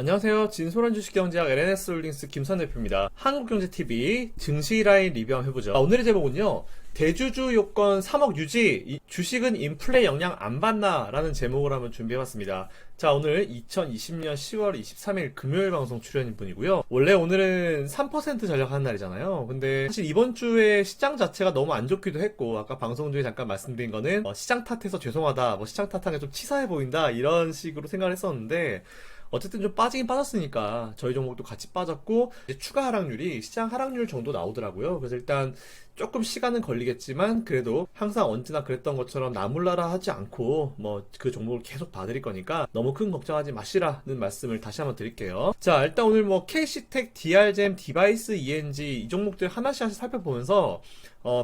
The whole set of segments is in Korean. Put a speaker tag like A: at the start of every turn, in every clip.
A: 안녕하세요. 진솔한 주식경제학 LNS홀딩스 김선 대표입니다. 한국경제TV 증시라인 리뷰 한번 해보죠. 오늘의 제목은요. 대주주 요건 3억 유지, 주식은 인플레 영향 안 받나? 라는 제목을 한번 준비해봤습니다. 자, 오늘 2020년 10월 23일 금요일 방송 출연인 분이고요. 원래 오늘은 3% 전략하는 날이잖아요. 근데 사실 이번 주에 시장 자체가 너무 안 좋기도 했고, 아까 방송 중에 잠깐 말씀드린 거는 시장 탓해서 죄송하다, 시장 탓하는 게 좀 치사해 보인다, 이런 식으로 생각을 했었는데, 어쨌든 좀 빠지긴 빠졌으니까 저희 종목도 같이 빠졌고, 이제 추가 하락률이 시장 하락률 정도 나오더라고요. 그래서 일단 조금 시간은 걸리겠지만 그래도 항상 언제나 그랬던 것처럼 나몰라라 하지 않고 그 종목을 계속 봐드릴 거니까 너무 큰 걱정하지 마시라는 말씀을 다시 한번 드릴게요. 자, 일단 오늘 KC텍, DR잼, 디바이스, ENG 이 종목들 하나씩 살펴보면서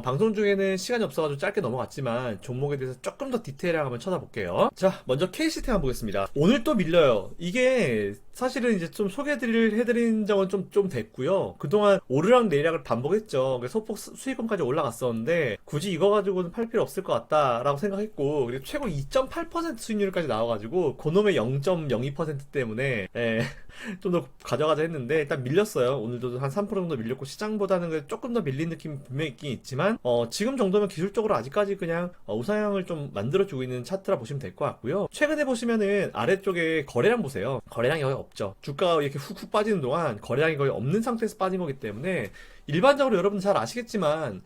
A: 방송 중에는 시간이 없어가지고 짧게 넘어갔지만 종목에 대해서 조금 더 디테일하게 한번 쳐다볼게요. 자, 먼저 KC텍 한번 보겠습니다. 오늘 또 밀려요. 이게 사실은 이제 좀 해드린 적은 좀 됐고요. 그동안 오르락 내리락을 반복했죠. 그래서 소폭 수익금까지 올라갔었는데 굳이 이거 가지고는 팔 필요 없을 것 같다라고 생각했고, 그리고 최고 2.8% 수익률까지 나와가지고 그놈의 0.02% 때문에 좀 더 가져가자 했는데 일단 밀렸어요. 오늘도 한 3% 정도 밀렸고 시장보다는 조금 더 밀린 느낌이 분명히 있긴 있지만 지금 정도면 기술적으로 아직까지 그냥 우상향을 좀 만들어주고 있는 차트라 보시면 될 것 같고요. 최근에 보시면은 아래쪽에 거래량 보세요. 거래량이 거의 없죠. 주가가 이렇게 훅훅 빠지는 동안 거래량이 거의 없는 상태에서 빠진 거기 때문에 일반적으로 여러분 잘 아시겠지만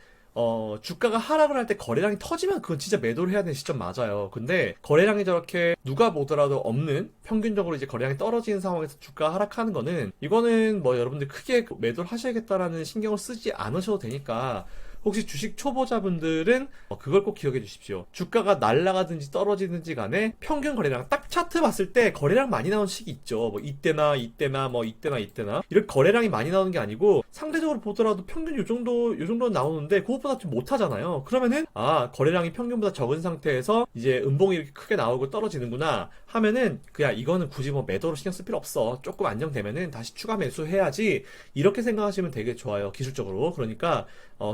A: 주가가 하락을 할 때 거래량이 터지면 그건 진짜 매도를 해야 되는 시점 맞아요. 근데 거래량이 저렇게 누가 보더라도 없는, 평균적으로 이제 거래량이 떨어지는 상황에서 주가가 하락하는 거는, 이거는 여러분들 크게 매도를 하셔야겠다라는 신경을 쓰지 않으셔도 되니까, 혹시 주식 초보자분들은 그걸 꼭 기억해 주십시오. 주가가 날아가든지 떨어지든지 간에 평균 거래량, 딱 차트 봤을 때 거래량 많이 나오는 시기 있죠. 이때나 이렇게 거래량이 많이 나오는 게 아니고 상대적으로 보더라도 평균 요 정도는 나오는데 그것보다 좀 못하잖아요. 그러면은 거래량이 평균보다 적은 상태에서 이제 음봉이 이렇게 크게 나오고 떨어지는구나 하면은 그냥 이거는 굳이 매도로 신경 쓸 필요 없어. 조금 안정되면은 다시 추가 매수해야지, 이렇게 생각하시면 되게 좋아요. 기술적으로. 그러니까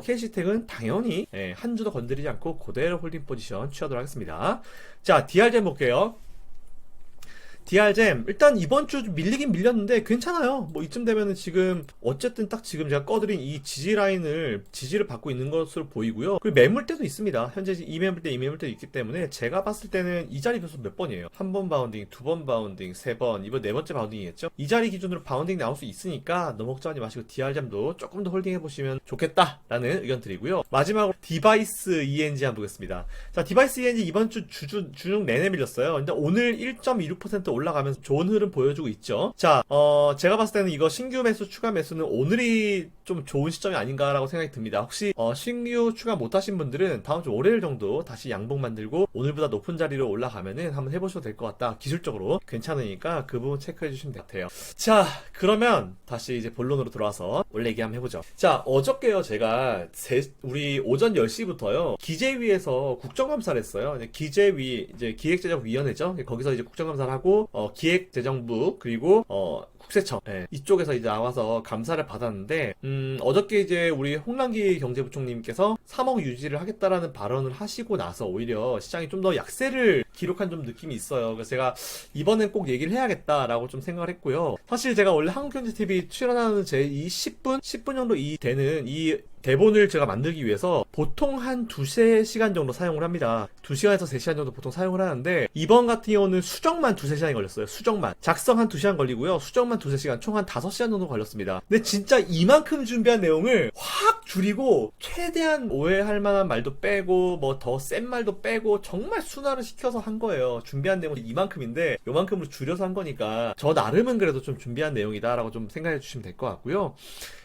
A: KC텍은 당연히 한 주도 건드리지 않고 그대로 홀딩 포지션 취하도록 하겠습니다. 자, DR잼 볼게요. DR잼 일단 이번 주 밀리긴 밀렸는데 괜찮아요. 이쯤 되면은 지금 어쨌든 딱 지금 제가 꺼드린 이 지지를 받고 있는 것으로 보이고요. 그리고 매물대도 있습니다. 현재 이 매물대도 있기 때문에 제가 봤을 때는 이 자리 교수 몇 번이에요? 한 번 바운딩, 두 번 바운딩, 세 번, 이번 네 번째 바운딩이겠죠? 이 자리 기준으로 바운딩 나올 수 있으니까 너무 걱정하지 마시고 DR잼도 조금 더 홀딩 해보시면 좋겠다라는 의견 드리고요. 마지막으로 디바이스 ENG 한번 보겠습니다. 자, 디바이스 ENG 이번 주 주중 내내 밀렸어요. 근데 오늘 1.26% 올라가면서 좋은 흐름 보여주고 있죠. 자, 제가 봤을 때는 이거 신규 매수, 추가 매수는 오늘이 좀 좋은 시점이 아닌가라고 생각이 듭니다. 혹시 신규 추가 못하신 분들은 다음 주 월요일 정도 다시 양봉 만들고 오늘보다 높은 자리로 올라가면은 한번 해보셔도 될 것 같다. 기술적으로 괜찮으니까 그 부분 체크해 주시면 될 것 같아요. 자, 그러면 다시 이제 본론으로 들어와서 원래 얘기 한번 해보죠. 자, 어저께요 제가 우리 오전 10시부터요 기재위에서 국정감사를 했어요. 기재위 이제 기획재정위원회죠. 거기서 이제 국정감사를 하고 기획재정부 그리고 국세청 이쪽에서 이제 나와서 감사를 받았는데, 어저께 이제 우리 홍남기 경제부총리님께서 3억 유지를 하겠다라는 발언을 하시고 나서 오히려 시장이 좀 더 약세를 기록한 좀 느낌이 있어요. 그래서 제가 이번엔 꼭 얘기를 해야겠다라고 좀 생각을 했고요. 사실 제가 원래 한국경제TV 출연하는 제 이 10분 정도 되는 이 대본을 제가 만들기 위해서 보통 한 2-3시간 정도 사용을 합니다. 2시간에서 3시간 정도 보통 사용을 하는데, 이번 같은 경우는 수정만 2-3시간이 걸렸어요. 수정만. 작성 한 2시간 걸리고요. 수정만 2-3시간, 총 한 5시간 정도 걸렸습니다. 근데 진짜 이만큼 준비한 내용을 확 줄이고 최대한 오해할 만한 말도 빼고 더 센 말도 빼고 정말 순화를 시켜서 한 거예요. 준비한 내용이 이만큼인데 요만큼으로 줄여서 한 거니까 저 나름은 그래도 좀 준비한 내용이다라고 좀 생각해 주시면 될 것 같고요.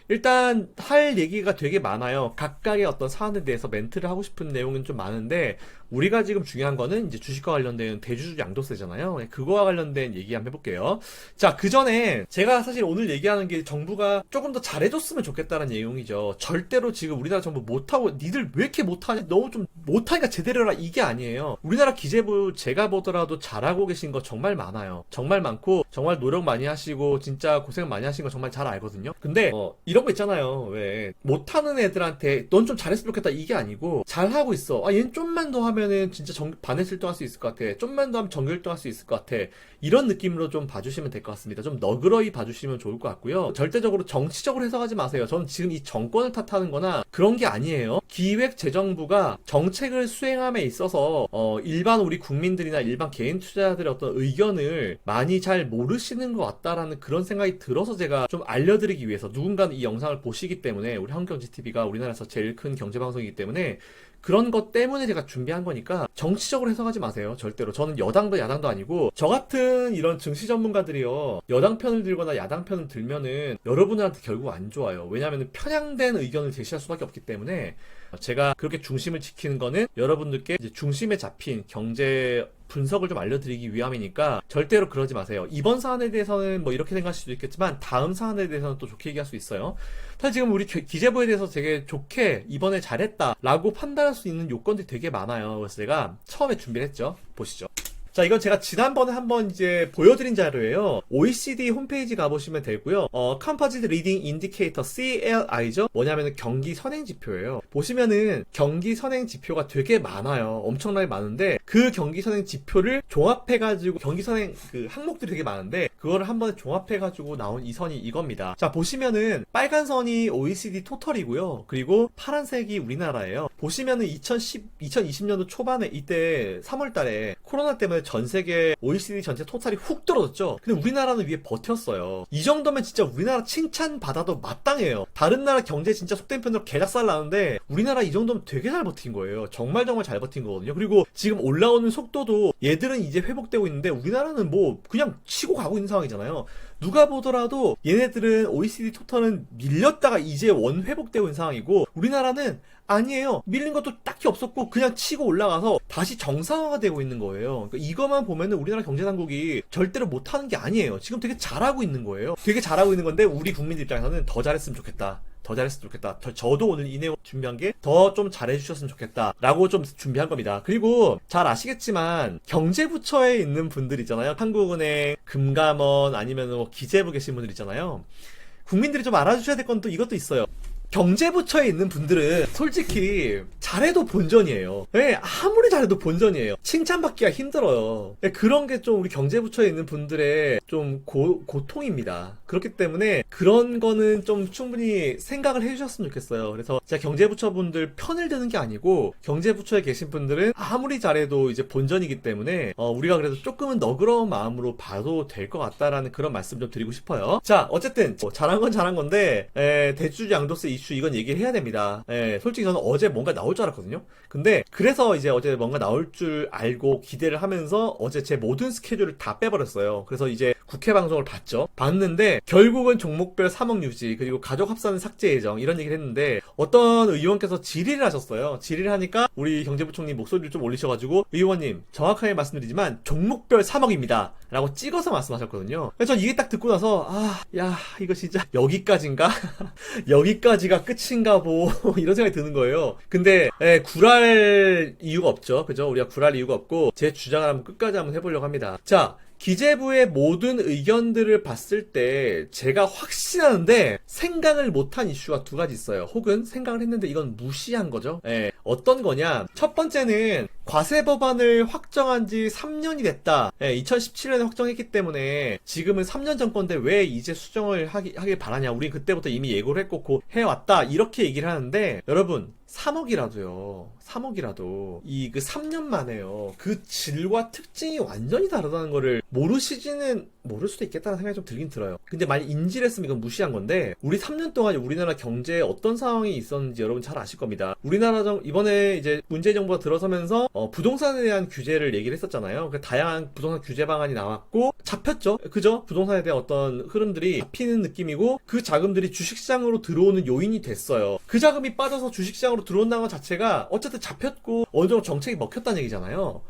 A: 일단 할 얘기가 되게 많아요. 각각의 어떤 사안에 대해서 멘트를 하고 싶은 내용은 좀 많은데, 우리가 지금 중요한 거는 이제 주식과 관련된 대주주 양도세잖아요. 그거와 관련된 얘기 한번 해볼게요. 자, 그 전에 제가 사실 오늘 얘기하는 게 정부가 조금 더 잘해줬으면 좋겠다는 내용이죠. 절대로 지금 우리나라 정부 못하고, 니들 왜 이렇게 못하냐, 너무 좀 못하니까 제대로 해라, 이게 아니에요. 우리나라 기재부 제가 보더라도 잘하고 계신 거 정말 많아요. 정말 많고 정말 노력 많이 하시고 진짜 고생 많이 하신 거 정말 잘 알거든요. 근데 이런 거 있잖아요. 왜 못하는 애들한테 넌 좀 잘했으면 좋겠다 이게 아니고 잘하고 있어. 아 얘는 좀만 더 하면은 진짜 반에슬도 할 수 있을 것 같아. 좀만 더 하면 정규일도 할 수 있을 것 같아. 이런 느낌으로 좀 봐주시면 될 것 같습니다. 좀 너그러이 봐주시면 좋을 것 같고요. 절대적으로 정치적으로 해석하지 마세요. 저는 지금 이 정권을 탓하는 거나 그런 게 아니에요. 기획재정부가 정책을 수행함에 있어서 일반 우리 국민들이나 일반 개인 투자자들의 어떤 의견을 많이 잘 모르시는 것 같다라는 그런 생각이 들어서 제가 좀 알려드리기 위해서, 누군가는 이 영상을 보시기 때문에, 우리 한국경제TV가 우리나라에서 제일 큰 경제방송이기 때문에 그런 것 때문에 제가 준비한 거니까 정치적으로 해석하지 마세요. 절대로. 저는 여당도 야당도 아니고, 저 같은 이런 증시 전문가들이요, 여당 편을 들거나 야당 편을 들면은 여러분들한테 결국 안 좋아요. 왜냐하면 편향된 의견을 제시할 수밖에 없기 때문에, 제가 그렇게 중심을 지키는 거는 여러분들께 이제 중심에 잡힌 경제 분석을 좀 알려드리기 위함이니까 절대로 그러지 마세요. 이번 사안에 대해서는 뭐 이렇게 생각하실 수도 있겠지만 다음 사안에 대해서는 또 좋게 얘기할 수 있어요. 사실 지금 우리 기재부에 대해서 되게 좋게 이번에 잘했다라고 판단할 수 있는 요건들이 되게 많아요. 그래서 제가 처음에 준비를 했죠. 보시죠. 자, 이건 제가 지난번에 한번 이제 보여드린 자료예요. OECD 홈페이지 가보시면 되고요. Composite Leading Indicator, CLI죠? 뭐냐면은 경기 선행 지표예요. 보시면은 경기 선행 지표가 되게 많아요. 엄청나게 많은데, 그 경기 선행 지표를 종합해가지고, 경기 선행 그 항목들이 되게 많은데, 그거를 한 번에 종합해가지고 나온 이 선이 이겁니다. 자, 보시면은 빨간 선이 OECD 토털이고요. 그리고 파란색이 우리나라예요. 보시면은 2020년도 초반에, 이때 3월 달에 코로나 때문에 전 세계 OECD 전체 토탈이 훅 떨어졌죠. 근데 우리나라는 위에 버텼어요. 이 정도면 진짜 우리나라 칭찬받아도 마땅해요. 다른 나라 경제 진짜 속된 편으로 개작살 나는데 우리나라 이 정도면 되게 잘 버틴 거예요. 정말 잘 버틴 거거든요. 그리고 지금 올라오는 속도도 얘들은 이제 회복되고 있는데 우리나라는 뭐 그냥 치고 가고 있는 상황이잖아요. 누가 보더라도 얘네들은 OECD 토탈은 밀렸다가 이제 원 회복되고 있는 상황이고, 우리나라는 아니에요. 밀린 것도 딱히 없었고 그냥 치고 올라가서 다시 정상화가 되고 있는 거예요. 그러니까 이것만 보면은 우리나라 경제당국이 절대로 못하는 게 아니에요. 지금 되게 잘하고 있는 거예요. 되게 잘하고 있는 건데 우리 국민들 입장에서는 더 잘했으면 좋겠다. 더 잘했으면 좋겠다. 저도 오늘 이 내용 준비한 게 더 좀 잘해주셨으면 좋겠다 라고 좀 준비한 겁니다. 그리고 잘 아시겠지만 경제부처에 있는 분들 있잖아요. 한국은행, 금감원, 아니면 뭐 기재부 계신 분들 있잖아요. 국민들이 좀 알아주셔야 될 건 또 이것도 있어요. 경제부처에 있는 분들은 솔직히 잘해도 본전이에요. 네, 아무리 잘해도 본전이에요. 칭찬받기가 힘들어요. 네, 그런 게 좀 우리 경제부처에 있는 분들의 좀 고통입니다. 그렇기 때문에 그런 거는 좀 충분히 생각을 해주셨으면 좋겠어요. 그래서 제가 경제부처 분들 편을 드는 게 아니고, 경제부처에 계신 분들은 아무리 잘해도 이제 본전이기 때문에 우리가 그래도 조금은 너그러운 마음으로 봐도 될 것 같다라는 그런 말씀 좀 드리고 싶어요. 자, 어쨌든 잘한 건 잘한 건데, 대주주 양도세 이슈 이건 얘기를 해야 됩니다. 솔직히 저는 어제 뭔가 나올 줄 알았거든요. 근데 그래서 이제 어제 뭔가 나올 줄 알고 기대를 하면서 어제 제 모든 스케줄을 다 빼버렸어요. 그래서 이제 국회 방송을 봤는데 결국은 종목별 3억 유지, 그리고 가족 합산 삭제 예정, 이런 얘기를 했는데 어떤 의원께서 질의를 하셨어요. 질의를 하니까 우리 경제부총리 목소리를 좀 올리셔가지고, 의원님 정확하게 말씀드리지만 종목별 3억입니다 라고 찍어서 말씀하셨거든요. 그래서 전 이게 딱 듣고 나서 야 이거 진짜 여기까지인가? 여기까지가 끝인가 보 이런 생각이 드는 거예요. 근데 굴할 이유가 없죠. 그죠? 우리가 굴할 이유가 없고 제 주장을 한번 끝까지 한번 해보려고 합니다. 자, 기재부의 모든 의견들을 봤을 때 제가 확신하는데 생각을 못한 이슈가 두 가지 있어요. 혹은 생각을 했는데 이건 무시한 거죠. 어떤 거냐? 첫 번째는 과세 법안을 확정한 지 3년이 됐다. 2017년에 확정했기 때문에 지금은 3년 전 건데 왜 이제 수정을 하길 바라냐. 우린 그때부터 이미 예고를 했고 해왔다. 이렇게 얘기를 하는데, 여러분 3억이라도요. 3억이라도 그 3년 만에요. 그 질과 특징이 완전히 다르다는 거를 모르시지는, 모를 수도 있겠다는 생각이 좀 들긴 들어요. 근데 만약 인지를 했으면 이건 무시한 건데, 우리 3년 동안 우리나라 경제에 어떤 상황이 있었는지 여러분 잘 아실 겁니다. 우리나라 이번에 이제 문재인 정부가 들어서면서 부동산에 대한 규제를 얘기를 했었잖아요. 다양한 부동산 규제 방안이 나왔고 잡혔죠. 그죠? 부동산에 대한 어떤 흐름들이 잡히는 느낌이고, 그 자금들이 주식시장으로 들어오는 요인이 됐어요. 그 자금이 빠져서 주식시장으로 들어온다는 것 자체가 어쨌든 잡혔고 어느 정도 정책이 먹혔다는 얘기잖아요.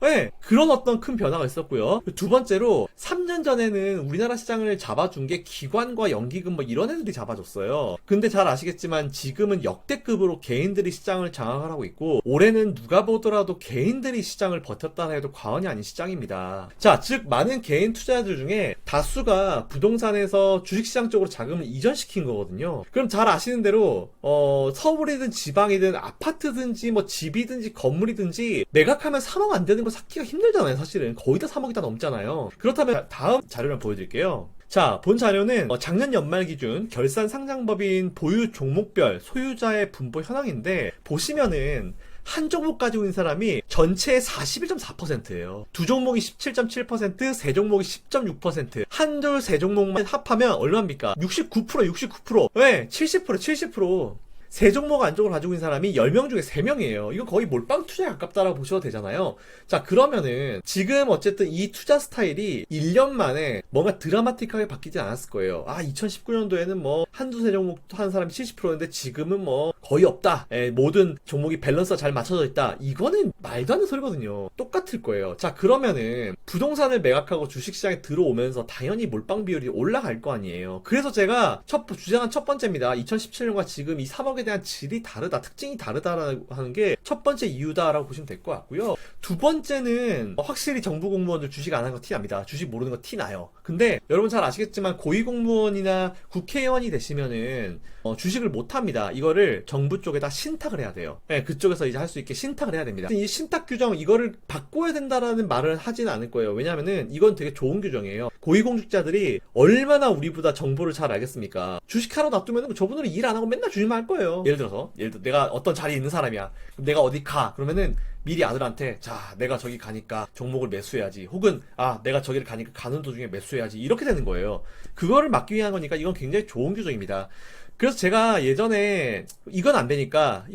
A: 네, 그런 어떤 큰 변화가 있었고요. 두 번째로 3년 전에는 우리나라 시장을 잡아준 게 기관과 연기금 뭐 이런 애들이 잡아줬어요. 근데 잘 아시겠지만 지금은 역대급으로 개인들이 시장을 장악을 하고 있고 올해는 누가 보더라도 개인들이 시장을 버텼다 해도 과언이 아닌 시장입니다. 자, 즉 많은 개인 투자자들 중에 다수가 부동산에서 주식시장 쪽으로 자금을 이전시킨 거거든요. 그럼 잘 아시는 대로 서울이든 지방이든 아파트든지 뭐 집이든지 건물이든지 매각하면 3억 안 되는 거 찾기가 힘들잖아요. 사실은 거의 다 3억이 다 넘잖아요. 그렇다면 다음 자료를 보여드릴게요. 자, 본 자료는 작년 연말 기준 결산 상장법인 보유 종목별 소유자의 분포 현황인데 보시면은 한 종목 가지고 있는 사람이 전체의 41.4%예요. 두 종목이 17.7%, 세 종목이 10.6%. 한둘 세 종목만 합하면 얼마입니까? 69%. 왜? 70%. 세 종목 안쪽을 가지고 있는 사람이 10명 중에 3명이에요. 이거 거의 몰빵 투자에 가깝다라고 보셔도 되잖아요. 자, 그러면은 지금 어쨌든 이 투자 스타일이 1년 만에 뭔가 드라마틱하게 바뀌지 않았을 거예요. 2019년도에는 뭐 한두 세 종목 하는 사람이 70%인데 지금은 뭐 거의 없다. 모든 종목이 밸런스가 잘 맞춰져 있다. 이거는 말도 안 되는 소리거든요. 똑같을 거예요. 자, 그러면은 부동산을 매각하고 주식시장에 들어오면서 당연히 몰빵 비율이 올라갈 거 아니에요. 그래서 제가 주장한 첫 번째입니다. 2017년과 지금 이 3억에 대한 질이 다르다, 특징이 다르다라고 하는 게 첫 번째 이유다라고 보시면 될 것 같고요. 두 번째는 확실히 정부 공무원들 주식 안 하는 거 티 납니다. 주식 모르는 거 티 나요. 근데 여러분 잘 아시겠지만 고위공무원이나 국회의원이 되시면은 주식을 못 합니다. 이거를 정부 쪽에다 신탁을 해야 돼요. 네, 그쪽에서 이제 할 수 있게 신탁을 해야 됩니다. 이 신탁 규정 이거를 바꿔야 된다라는 말을 하지는 않을 거예요. 왜냐면은 이건 되게 좋은 규정이에요. 고위공직자들이 얼마나 우리보다 정보를 잘 알겠습니까? 주식하러 놔두면 저분들은 일 안 하고 맨날 주식만 할 거예요. 예를 들어서 내가 어떤 자리에 있는 사람이야. 그럼 내가 어디 가. 그러면은 미리 아들한테 자, 내가 저기 가니까 종목을 매수해야지. 혹은 내가 저기를 가니까 가는 도중에 매수해야지. 이렇게 되는 거예요. 그거를 막기 위한 거니까 이건 굉장히 좋은 규정입니다. 그래서 제가 예전에 이건 안 되니까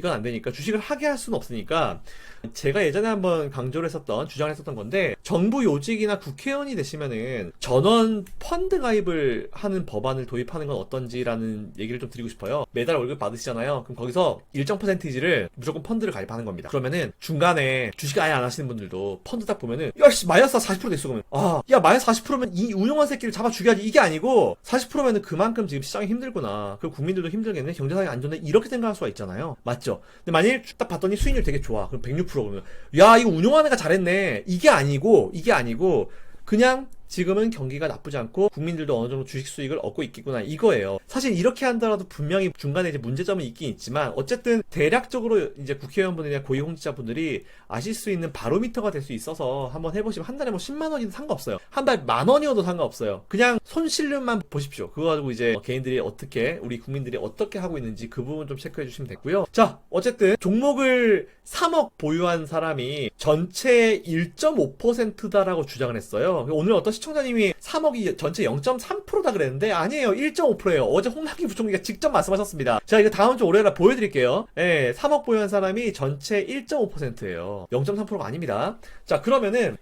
A: 주식을 하게 할 수는 없으니까 제가 예전에 한번 주장을 했었던 건데 정부 요직이나 국회의원이 되시면은 전원 펀드 가입을 하는 법안을 도입하는 건 어떤지라는 얘기를 좀 드리고 싶어요. 매달 월급 받으시잖아요. 그럼 거기서 일정 퍼센티지를 무조건 펀드를 가입하는 겁니다. 그러면은 중간에 주식 아예 안 하시는 분들도 펀드 딱 보면은 야씨 마이너스 40% 됐어. 그러면 야 마이너스 40%면 이 운용한 새끼를 잡아 죽여야지. 이게 아니고 40%면은 그만큼 지금 시장이 힘들구나. 그리고 국민들도 힘들겠네. 경제상이 안 좋네. 이렇게 생각할 수가 있잖아요. 맞죠? 근데 만일 딱 봤더니 수익률 되게 좋아. 그럼 106% 그러면 야 이거 운용하는 애가 잘했네. 이게 아니고 그냥 지금은 경기가 나쁘지 않고 국민들도 어느 정도 주식 수익을 얻고 있겠구나 이거예요. 사실 이렇게 한다라도 분명히 중간에 이제 문제점은 있긴 있지만 어쨌든 대략적으로 이제 국회의원분들이나 고위공직자분들이 아실 수 있는 바로미터가 될 수 있어서 한번 해보시면 한 달에 뭐 10만 원이든 상관없어요. 한 달 10,000원이어도 상관없어요. 그냥 손실률만 보십시오. 그거 가지고 이제 개인들이 우리 국민들이 어떻게 하고 있는지 그 부분 좀 체크해 주시면 되고요. 자, 어쨌든 종목을 3억 보유한 사람이 전체 1.5%다라고 주장을 했어요. 오늘 어떤 시청자님이 3억이 전체 0.3%다 그랬는데 아니에요. 1.5%예요. 어제 홍남기 부총리가 직접 말씀하셨습니다. 자, 이거 다음 주 월요일에 보여드릴게요. 3억 보유한 사람이 전체 1.5%예요. 0.3%가 아닙니다. 자, 그러면은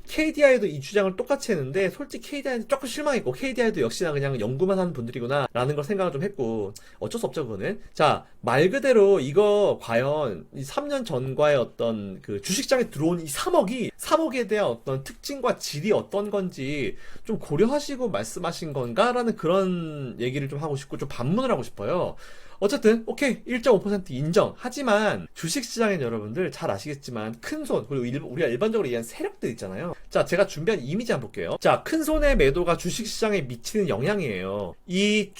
A: KDI도 이 주장을 똑같이 했는데 솔직히 KDI는 조금 실망했고 KDI도 역시나 그냥 연구만 하는 분들이구나 라는 걸 생각을 좀 했고 어쩔 수 없죠 그거는. 자, 말 그대로 이거 과연 이 3년 전과의 어떤 그 주식장에 들어온 이 3억에 대한 어떤 특징과 질이 어떤 건지 좀 고려하시고 말씀하신 건가라는 그런 얘기를 좀 하고 싶고 좀 반문을 하고 싶어요. 어쨌든 오케이 1.5% 인정. 하지만 주식시장엔 여러분들 잘 아시겠지만 큰손 그리고 우리가 일반적으로 얘기하는 세력들 있잖아요. 자, 제가 준비한 이미지 한번 볼게요. 자, 큰손의 매도가 주식시장에 미치는 영향이에요. 이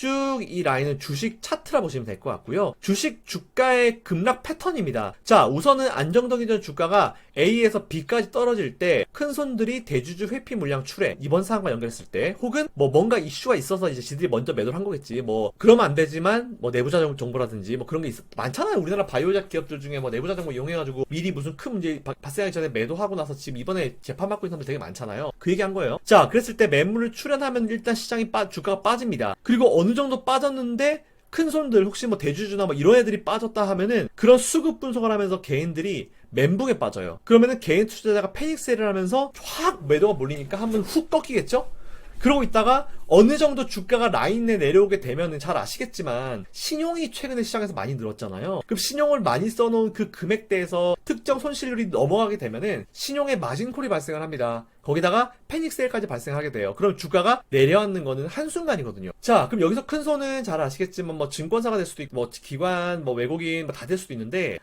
A: 라인은 주식 차트라 보시면 될 것 같고요. 주식 주가의 급락 패턴입니다. 자, 우선은 안정적이던 주가가 A에서 B까지 떨어질 때 큰손들이 대주주 회피 물량 출회 이번 사항과 연결했을 때 혹은 뭐 뭔가 이슈가 있어서 이제 지들이 먼저 매도를 한 거겠지. 뭐 그러면 안 되지만 뭐 내부자 정보라든지 뭐 그런 게 많잖아요. 우리나라 바이오작 기업들 중에 뭐 내부자 정보 이용해가지고 미리 무슨 큰 문제 발생하기 전에 매도하고 나서 지금 이번에 재판받고 있는 사람들 되게 많잖아요. 그 얘기한 거예요. 자, 그랬을 때 매물을 출현하면 일단 주가가 빠집니다. 그리고 어느 정도 빠졌는데 큰 손들 혹시 뭐 대주주나 뭐 이런 애들이 빠졌다 하면은 그런 수급 분석을 하면서 개인들이 멘붕에 빠져요. 그러면은 개인 투자자가 패닉 세일을 하면서 확 매도가 몰리니까 한번 훅 꺾이겠죠? 그러고 있다가 어느 정도 주가가 라인에 내려오게 되면은 잘 아시겠지만 신용이 최근에 시장에서 많이 늘었잖아요. 그럼 신용을 많이 써놓은 그 금액대에서 특정 손실률이 넘어가게 되면은 신용의 마진콜이 발생을 합니다. 거기다가 패닉 세일까지 발생하게 돼요. 그럼 주가가 내려앉는 거는 한순간이거든요. 자, 그럼 여기서 큰 손은 잘 아시겠지만 뭐 증권사가 될 수도 있고 뭐 기관, 뭐 외국인 뭐 다 될 수도 있는데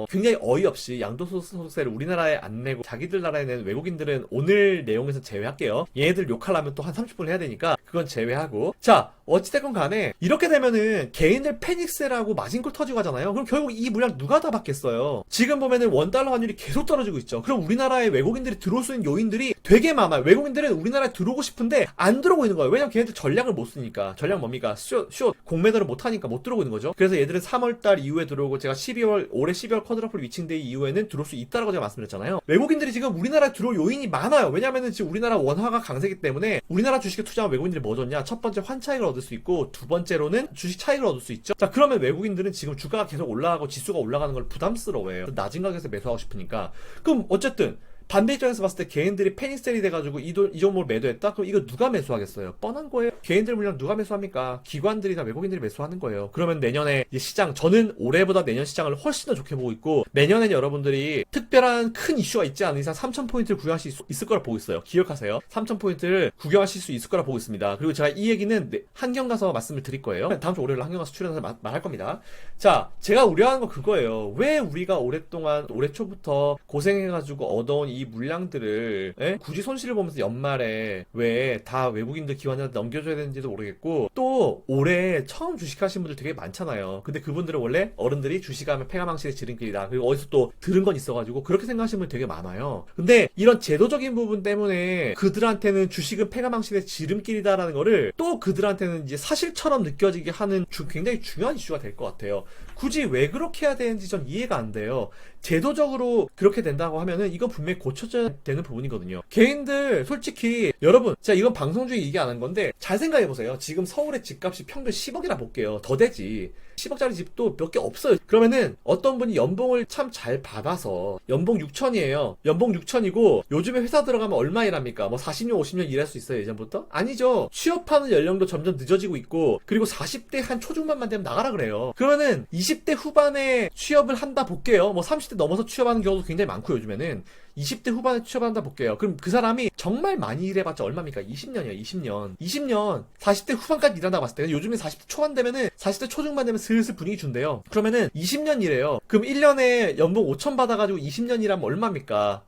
A: 굉장히 어이없이 양도소득세를 우리나라에 안 내고 자기들 나라에 내는 외국인들은 오늘 내용에서 제외할게요. 얘네들 욕하려면 또 한 30분 해야 되니까 그건 제외하고. 자, 어찌됐건 간에 이렇게 되면은 개인들 패닉세라고 마진콜 터지고 하잖아요. 그럼 결국 이 물량 누가 다 받겠어요? 지금 보면은 원달러 환율이 계속 떨어지고 있죠. 그럼 우리나라에 외국인들이 들어올 수 있는 요인들이 되게 많아요. 외국인들은 우리나라에 들어오고 싶은데 안 들어오고 있는 거예요. 왜냐면 걔네들 전략을 못 쓰니까. 전략 뭡니까? 숏 공매도를 못 하니까 못 들어오고 있는 거죠. 그래서 얘들은 3월달 이후에 들어오고 제가 올해 12월 쿼드러플 위칭데이 이후에는 들어올 수 있다라고 제가 말씀드렸잖아요. 외국인들이 지금 우리나라에 들어올 요인이 많아요. 왜냐면은 지금 우리나라 원화가 강세기 때문에 우리나라 주식에 투자한 외국인들이 뭐 줬냐? 첫 번째 환차익을 얻을 수 있고 두 번째로는 주식 차익을 얻을 수 있죠. 자, 그러면 외국인들은 지금 주가가 계속 올라가고 지수가 올라가는 걸 부담스러워해요. 낮은 가격에서 매수하고 싶으니까. 그럼 어쨌든 반대 입장에서 봤을 때 개인들이 패닉셀이 돼가지고 이 종목을 매도했다? 그럼 이거 누가 매수하겠어요? 뻔한 거예요. 개인들 물량 누가 매수합니까? 기관들이나 외국인들이 매수하는 거예요. 그러면 내년에 시장, 저는 올해보다 내년 시장을 훨씬 더 좋게 보고 있고, 내년엔 여러분들이 특별한 큰 이슈가 있지 않은 이상 3,000포인트를 구경하실 수 있을 거라 보고 있어요. 기억하세요. 3,000포인트를 구경하실 수 있을 거라 보고 있습니다. 그리고 제가 이 얘기는 한경 가서 말씀을 드릴 거예요. 다음 주 월요일에 한경 가서 출연해서 말할 겁니다. 자, 제가 우려하는 건 그거예요. 왜 우리가 오랫동안, 올해 초부터 고생해가지고 얻어온 이 물량들을 굳이 손실을 보면서 연말에 왜 다 외국인들 기관한테 넘겨줘야 되는지도 모르겠고, 또 올해 처음 주식하신 분들 되게 많잖아요. 근데 그분들은 원래 어른들이 주식하면 폐가망신의 지름길이다, 그리고 어디서 또 들은 건 있어가지고 그렇게 생각하시는 분들 되게 많아요. 근데 이런 제도적인 부분 때문에 그들한테는 주식은 폐가망신의 지름길이다라는 거를 또 그들한테는 이제 사실처럼 느껴지게 하는 굉장히 중요한 이슈가 될 것 같아요. 굳이 왜 그렇게 해야 되는지 전 이해가 안 돼요. 제도적으로 그렇게 된다고 하면은 이건 분명히 고쳐져야 되는 부분이거든요. 개인들 솔직히 여러분, 자, 이건 방송 중에 얘기 안 한 건데 잘 생각해보세요. 지금 서울의 집값이 평균 10억이나 볼게요. 더 되지. 10억짜리 집도 몇 개 없어요. 그러면은 어떤 분이 연봉을 참 잘 받아서 연봉 6천이에요. 연봉 6천이고 요즘에 회사 들어가면 얼마 일합니까? 뭐 40년, 50년 일할 수 있어요, 예전부터? 아니죠. 취업하는 연령도 점점 늦어지고 있고, 그리고 40대 한 초중반만 되면 나가라 그래요. 그러면은 20대 후반에 취업을 한다 볼게요. 뭐 30대 넘어서 취업하는 경우도 굉장히 많고 요즘에는 20대 후반에 취업한다 볼게요. 그럼 그 사람이 정말 많이 일해봤자 얼마입니까? 20년이야, 20년. 20년, 40대 후반까지 일한다고 봤을 때, 요즘에 40대 초반 되면은, 40대 초중반 되면 슬슬 분위기 준대요. 그러면은 20년 일해요. 그럼 1년에 연봉 5천 받아가지고 20년 일하면 얼마입니까?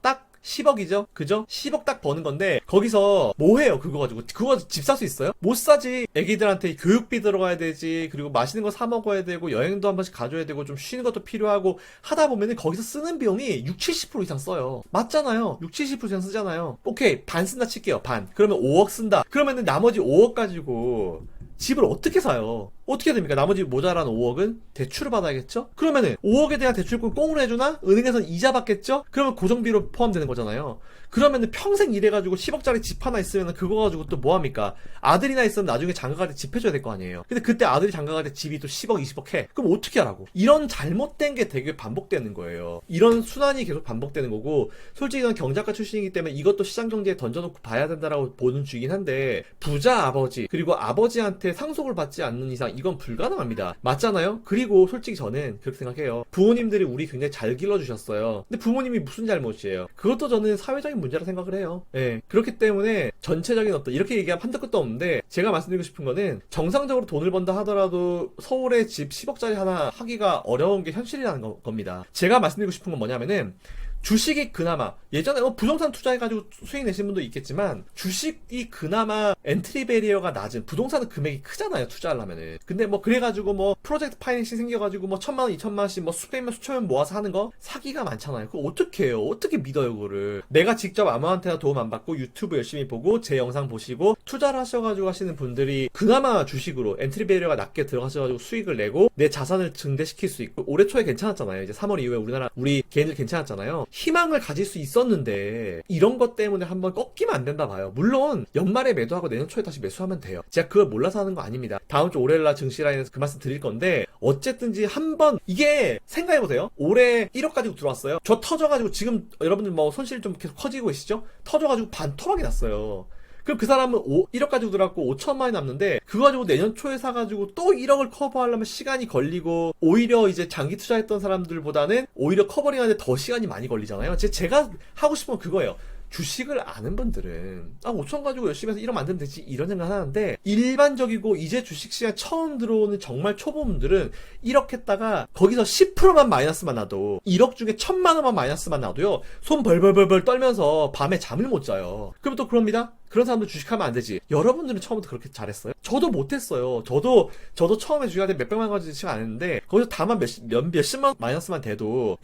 A: 딱 10억이죠? 그죠? 10억 딱 버는 건데, 거기서 뭐 해요? 그거 가지고. 그거 집 살 수 있어요? 못 사지. 애기들한테 교육비 들어가야 되지. 그리고 맛있는 거 사 먹어야 되고, 여행도 한 번씩 가줘야 되고, 좀 쉬는 것도 필요하고, 하다 보면은 거기서 쓰는 비용이 60-70% 이상 써요. 맞잖아요. 60-70% 이상 쓰잖아요. 오케이. 반 쓴다 칠게요. 반. 그러면 5억 쓴다. 그러면은 나머지 5억 가지고, 집을 어떻게 사요? 어떻게 됩니까? 나머지 모자란 5억은 대출을 받아야겠죠? 그러면은 5억에 대한 대출금 꽁으로 해주나? 은행에서는 이자 받겠죠? 그러면 고정비로 포함되는 거잖아요. 그러면은 평생 일해가지고 10억짜리 집 하나 있으면 그거 가지고 또 뭐합니까? 아들이나 있으면 나중에 장가갈 때 집 해줘야 될 거 아니에요. 근데 그때 아들이 장가갈 때 집이 또 10억, 20억 해. 그럼 어떻게 하라고? 이런 잘못된 게 되게 반복되는 거예요. 이런 순환이 계속 반복되는 거고, 솔직히 저는 경작가 출신이기 때문에 이것도 시장경제에 던져놓고 봐야 된다라고 보는 주이긴 한데, 부자 아버지, 그리고 아버지한테 상속을 받지 않는 이상 이건 불가능합니다. 맞잖아요? 그리고 솔직히 저는 그렇게 생각해요. 부모님들이 우리 굉장히 잘 길러주셨어요. 근데 부모님이 무슨 잘못이에요? 그것도 저는 사회적인 문제라 생각을 해요. 예. 그렇기 때문에 전체적인 이렇게 얘기하면 한도 끝도 없는데, 제가 말씀드리고 싶은 거는 정상적으로 돈을 번다 하더라도 서울에 집 10억짜리 하나 하기가 어려운 게 현실이라는 겁니다. 제가 말씀드리고 싶은 건 뭐냐면은, 주식이 그나마 예전에 부동산 투자해가지고 수익 내신 분도 있겠지만, 주식이 그나마 엔트리 베리어가 낮은, 부동산은 금액이 크잖아요, 투자하려면은. 근데 뭐 그래가지고 뭐 프로젝트 파이낸싱 생겨가지고 뭐 1,000만 원, 2,000만 원씩 뭐 수백만 수천만 모아서 하는 거 사기가 많잖아요. 그거 어떻게 해요? 어떻게 믿어요, 그거를? 내가 직접 아무한테나 도움 안 받고 유튜브 열심히 보고 제 영상 보시고 투자를 하셔가지고 하시는 분들이 그나마 주식으로 엔트리 베리어가 낮게 들어가셔가지고 수익을 내고 내 자산을 증대시킬 수 있고, 올해 초에 괜찮았잖아요. 이제 3월 이후에 우리 개인들 괜찮았잖아요. 희망을 가질 수 있었는데 이런 것 때문에 한번 꺾이면 안 된다 봐요. 물론 연말에 매도하고 내년 초에 다시 매수하면 돼요. 제가 그걸 몰라서 하는 거 아닙니다. 다음 주 월요일날 증시라인에서 그 말씀 드릴 건데, 어쨌든지 한번 이게 생각해보세요. 올해 1억 가지고 들어왔어요. 저 터져가지고 지금 여러분들 뭐 손실 좀 계속 커지고 계시죠? 터져가지고 반토막이 났어요. 그럼 그 사람은 1억 가지고 들어갔고 5천만 원이 남는데 그거 가지고 내년 초에 사가지고 또 1억을 커버하려면 시간이 걸리고 오히려 이제 장기 투자했던 사람들보다는 오히려 커버링하는데 더 시간이 많이 걸리잖아요. 제가 하고 싶은 건 그거예요. 주식을 아는 분들은 5천 가지고 열심히 해서 1억 만들면 되지 이런 생각 하는데, 일반적이고 이제 주식시장 처음 들어오는 정말 초보분들은 1억 했다가 거기서 10%만 마이너스만 나도 1억 중에 1,000만 원만 마이너스만 나도요 손 벌벌벌벌 떨면서 밤에 잠을 못 자요. 그럼 또 그럽니다. 그런 사람들 주식하면 안 되지. 여러분들은 처음부터 그렇게 잘했어요? 저도 못했어요. 저도 처음에 주식할 때 몇백만 원까지씩 안 했는데 거기서 다만 몇십만 원 마이너스만 돼도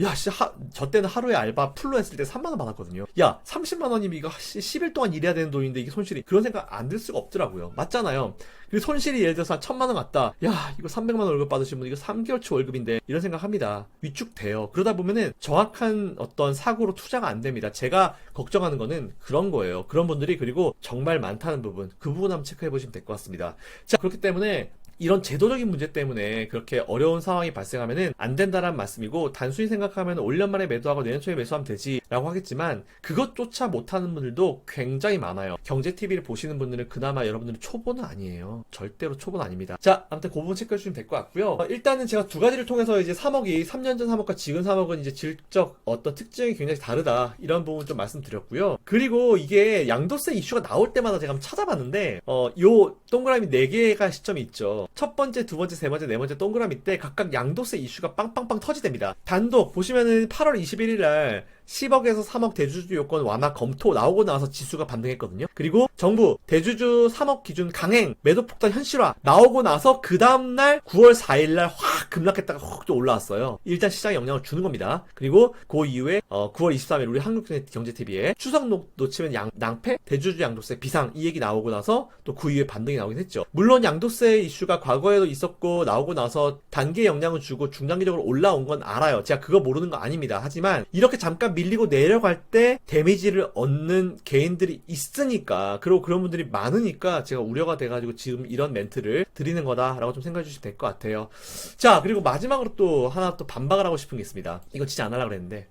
A: 저 때는 하루에 알바 풀로 했을 때 3만 원 받았거든요. 야 30만 원이면 이거 10일 동안 일해야 되는 돈인데 이게 손실이, 그런 생각 안 들 수가 없더라고요. 맞잖아요. 그리고 손실이 예를 들어서 한 1,000만 원 같다. 야 이거 300만 원 월급 받으신 분 이거 3개월치 월급인데 이런 생각 합니다. 위축돼요. 그러다 보면은 정확한 어떤 사고로 투자가 안 됩니다. 제가 걱정하는 거는 그런 거예요. 그런 분들이 그리고 정말 많다는 부분, 그 부분 한번 체크해 보시면 될 것 같습니다. 자, 그렇기 때문에 이런 제도적인 문제 때문에 그렇게 어려운 상황이 발생하면은 안 된다는 말씀이고, 단순히 생각하면 올 년 만에 매도하고 내년 초에 매수하면 되지 라고 하겠지만 그것조차 못하는 분들도 굉장히 많아요. 경제TV를 보시는 분들은 그나마 여러분들은 초보는 아니에요. 절대로 초보는 아닙니다. 자, 아무튼 그 부분 체크해 주시면 될 것 같고요. 일단은 제가 두 가지를 통해서 이제 3억이 3년 전 3억과 지금 3억은 이제 질적 어떤 특징이 굉장히 다르다, 이런 부분 좀 말씀드렸고요. 그리고 이게 양도세 이슈가 나올 때마다 제가 한번 찾아봤는데 요 동그라미 4개가 시점이 있죠. 첫 번째, 두 번째, 세 번째, 네 번째 동그라미 때 각각 양도세 이슈가 빵빵빵 터지됩니다. 단독 보시면은 8월 21일 날 10억에서 3억 대주주 요건 완화 검토 나오고 나서 지수가 반등했거든요. 그리고 정부 대주주 3억 기준 강행 매도 폭탄 현실화 나오고 나서 그 다음날 9월 4일날 확 급락했다가 확 또 올라왔어요. 일단 시장에 영향을 주는 겁니다. 그리고 그 이후에 9월 23일 우리 한국경제TV에 추석 놓치면 낭패 대주주 양도세 비상 이 얘기 나오고 나서 또 그 이후에 반등이 나오긴 했죠. 물론 양도세 이슈가 과거에도 있었고 나오고 나서 단기에 영향을 주고 중장기적으로 올라온 건 알아요. 제가 그거 모르는 거 아닙니다. 하지만 이렇게 잠깐 밀리고 내려갈 때 데미지를 얻는 개인들이 있으니까, 그리고 그런 분들이 많으니까 제가 우려가 돼가지고 지금 이런 멘트를 드리는 거다라고 좀 생각해 주시면 될 것 같아요. 자, 그리고 마지막으로 또 하나 또 반박을 하고 싶은 게 있습니다. 이거 진짜 안 하려고 그랬는데,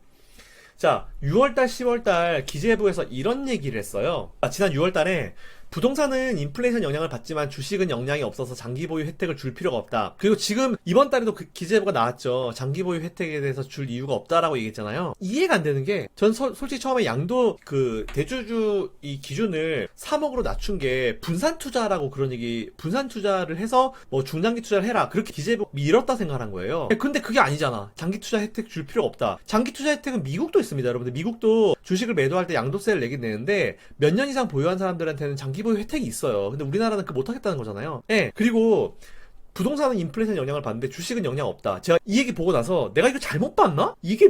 A: 자 6월달 10월달 기재부에서 이런 얘기를 했어요. 지난 6월달에 부동산은 인플레이션 영향을 받지만 주식은 영향이 없어서 장기 보유 혜택을 줄 필요가 없다. 그리고 지금 이번 달에도 그 기재부가 나왔죠. 장기 보유 혜택에 대해서 줄 이유가 없다라고 얘기했잖아요. 이해가 안 되는 게, 전 솔직히 처음에 양도 그 대주주 이 기준을 3억으로 낮춘 게 분산 투자라고, 그런 얘기, 분산 투자를 해서 뭐 중장기 투자를 해라, 그렇게 기재부 밀었다 생각한 거예요. 근데 그게 아니잖아. 장기 투자 혜택 줄 필요가 없다. 장기 투자 혜택은 미국도 있습니다, 여러분들. 미국도 주식을 매도할 때 양도세를 내긴 내는데 몇 년 이상 보유한 사람들한테는 장기 보유 혜택이 있어요. 근데 우리나라는 그거 못하겠다는 거잖아요. 예. 그리고 부동산은 인플레이션 영향을 받는데 주식은 영향 없다. 제가 이 얘기 보고 나서 내가 이거 잘못 봤나? 이게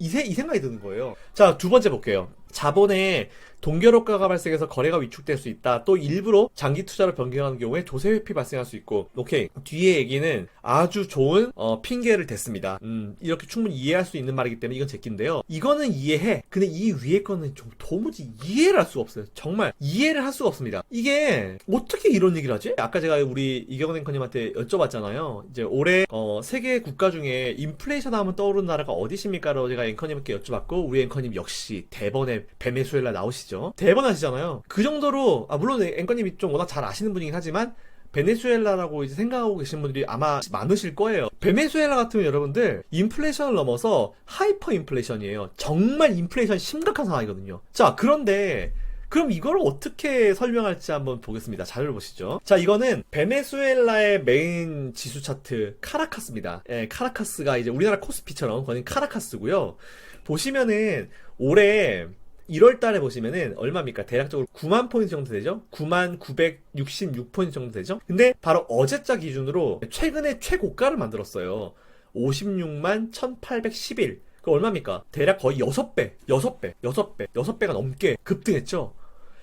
A: 이 생각이 드는 거예요. 자, 두 번째 볼게요. 자본의 동결효과가 발생해서 거래가 위축될 수 있다. 또 일부러 장기 투자로 변경하는 경우에 조세 회피 발생할 수 있고. 오케이. 뒤에 얘기는 아주 좋은 핑계를 댔습니다. 이렇게 충분히 이해할 수 있는 말이기 때문에 이건 제끼인데요. 이거는 이해해. 근데 이 위에 거는 좀 도무지 이해를 할 수가 없어요. 정말 이해를 할 수가 없습니다. 이게 어떻게 이런 얘기를 하지? 아까 제가 우리 이경원 앵커님한테 여쭤봤잖아요. 이제 올해 세계 국가 중에 인플레이션 하면 떠오르는 나라가 어디십니까? 라고 제가 앵커님께 여쭤봤고, 우리 앵커님 역시 대번에 베네수엘라 나오시죠. 대번 하시잖아요. 그 정도로, 물론 앵커님이 좀 워낙 잘 아시는 분이긴 하지만 베네수엘라라고 이제 생각하고 계신 분들이 아마 많으실 거예요. 베네수엘라 같으면 여러분들 인플레이션을 넘어서 하이퍼 인플레이션이에요. 정말 인플레이션 심각한 상황이거든요. 자, 그런데 그럼 이걸 어떻게 설명할지 한번 보겠습니다. 자료를 보시죠. 자, 이거는 베네수엘라의 메인 지수 차트 카라카스입니다. 예, 카라카스가 이제 우리나라 코스피처럼 거긴 카라카스고요. 보시면은 올해 1월 달에 보시면은 얼마입니까? 대략적으로 9만 포인트 정도 되죠? 9만 966포인트 정도 되죠? 근데 바로 어제자 기준으로 최근에 최고가를 만들었어요. 56만 1811. 그 얼마입니까? 대략 거의 6배가 넘게 급등했죠?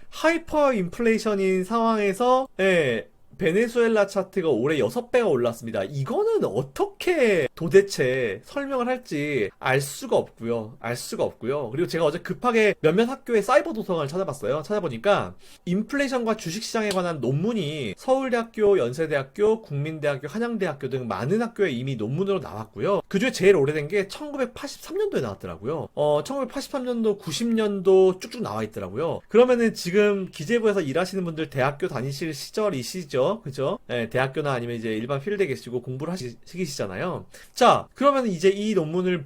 A: 하이퍼 인플레이션인 상황에서, 베네수엘라 차트가 올해 6배가 올랐습니다. 이거는 어떻게 도대체 설명을 할지 알 수가 없고요. 그리고 제가 어제 급하게 몇몇 학교의 사이버 도서관을 찾아봤어요. 찾아보니까 인플레이션과 주식시장에 관한 논문이 서울대학교, 연세대학교, 국민대학교, 한양대학교 등 많은 학교에 이미 논문으로 나왔고요. 그중에 제일 오래된 게 1983년도에 나왔더라고요. 1983년도, 90년도 쭉쭉 나와 있더라고요. 그러면은 지금 기재부에서 일하시는 분들 대학교 다니실 시절이시죠? 그죠? 네, 대학교나 아니면 이제 일반 필드에 계시고 공부를 하시기시잖아요. 자, 그러면 이제 이 논문을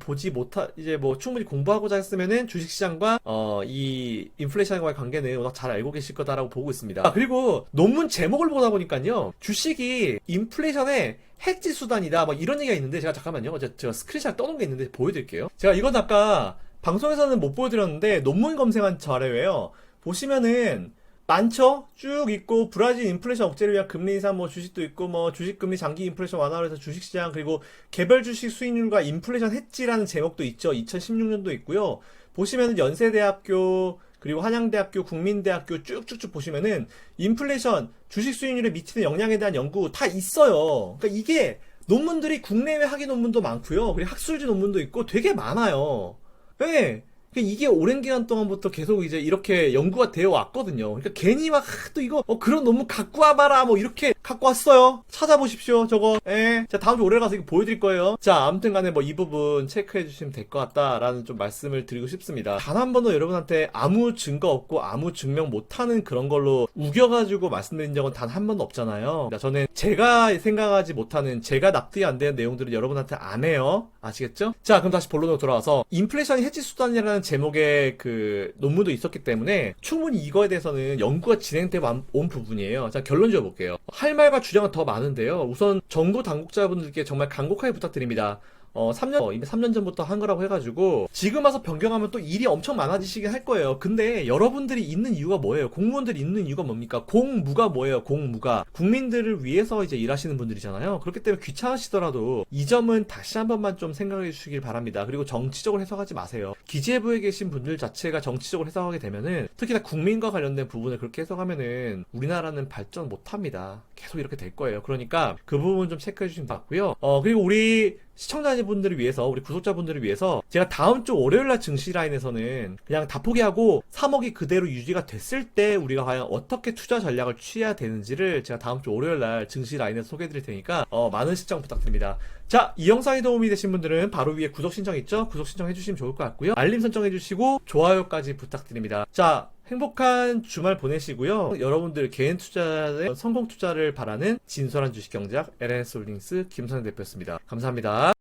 A: 이제 뭐 충분히 공부하고자 했으면은 주식시장과 이 인플레이션과의 관계는 워낙 잘 알고 계실 거다라고 보고 있습니다. 그리고 논문 제목을 보다 보니까요, 주식이 인플레이션의 해지 수단이다, 뭐 이런 얘기가 있는데, 잠깐만요. 제가 스크린샷 떠놓은 게 있는데 보여드릴게요. 제가 이건 아까 방송에서는 못 보여드렸는데 논문 검색한 자료예요. 보시면은 많죠? 쭉 있고, 브라질 인플레이션 억제를 위한 금리 인상, 뭐 주식도 있고, 뭐 주식금리 장기 인플레이션 완화로 해서 주식시장, 그리고 개별 주식 수익률과 인플레이션 해지라는 제목도 있죠. 2016년도 있고요. 보시면은 연세대학교, 그리고 한양대학교, 국민대학교 쭉쭉쭉 보시면은 인플레이션, 주식 수익률에 미치는 영향에 대한 연구 다 있어요. 그러니까 이게 논문들이 국내외 학위 논문도 많고요. 그리고 학술지 논문도 있고 되게 많아요. 네. 이게 오랜 기간 동안부터 계속 이제 이렇게 연구가 되어 왔거든요. 그러니까 괜히 막 또 이거 그런 논문 갖고 와봐라 뭐 이렇게 갖고 왔어요. 찾아보십시오. 저거. 예. 자, 다음 주 월요일 가서 이거 보여드릴 거예요. 자, 아무튼 간에 뭐 이 부분 체크해 주시면 될 것 같다라는 좀 말씀을 드리고 싶습니다. 단 한 번도 여러분한테 아무 증거 없고 아무 증명 못하는 그런 걸로 우겨가지고 말씀드린 적은 단 한 번도 없잖아요. 저는 제가 생각하지 못하는, 제가 납득이 안 되는 내용들은 여러분한테 안 해요. 아시겠죠? 자, 그럼 다시 본론으로 돌아와서 인플레이션이 해지 수단이라는 제목의 그 논문도 있었기 때문에 충분히 이거에 대해서는 연구가 진행되어 온 부분이에요. 자, 결론 지어볼게요. 할 말과 주장은 더 많은데요. 우선 정부 당국자분들께 정말 간곡하게 부탁드립니다. 3년 전부터 한 거라고 해가지고, 지금 와서 변경하면 또 일이 엄청 많아지시긴 할 거예요. 근데 여러분들이 있는 이유가 뭐예요? 공무원들이 있는 이유가 뭡니까? 공무가 뭐예요? 공무가. 국민들을 위해서 이제 일하시는 분들이잖아요. 그렇기 때문에 귀찮으시더라도 이 점은 다시 한 번만 좀 생각해 주시길 바랍니다. 그리고 정치적으로 해석하지 마세요. 기재부에 계신 분들 자체가 정치적으로 해석하게 되면은, 특히나 국민과 관련된 부분을 그렇게 해석하면은 우리나라는 발전 못합니다. 계속 이렇게 될 거예요. 그러니까 그 부분 좀 체크해 주시면 좋고요. 그리고 우리 시청자분들을 위해서, 우리 구독자분들을 위해서 제가 다음 주 월요일날 증시 라인에서는 그냥 다 포기하고 3억이 그대로 유지가 됐을 때 우리가 과연 어떻게 투자 전략을 취해야 되는지를 제가 다음 주 월요일날 증시 라인에서 소개해 드릴 테니까 많은 시청 부탁드립니다. 자, 이 영상이 도움이 되신 분들은 바로 위에 구독 신청 있죠? 구독 신청 해주시면 좋을 것 같고요. 알림 설정 해주시고 좋아요까지 부탁드립니다. 자, 행복한 주말 보내시고요. 여러분들 개인 투자의 성공 투자를 바라는 진솔한 주식 경제학 LNS홀딩스 김선영 대표였습니다. 감사합니다.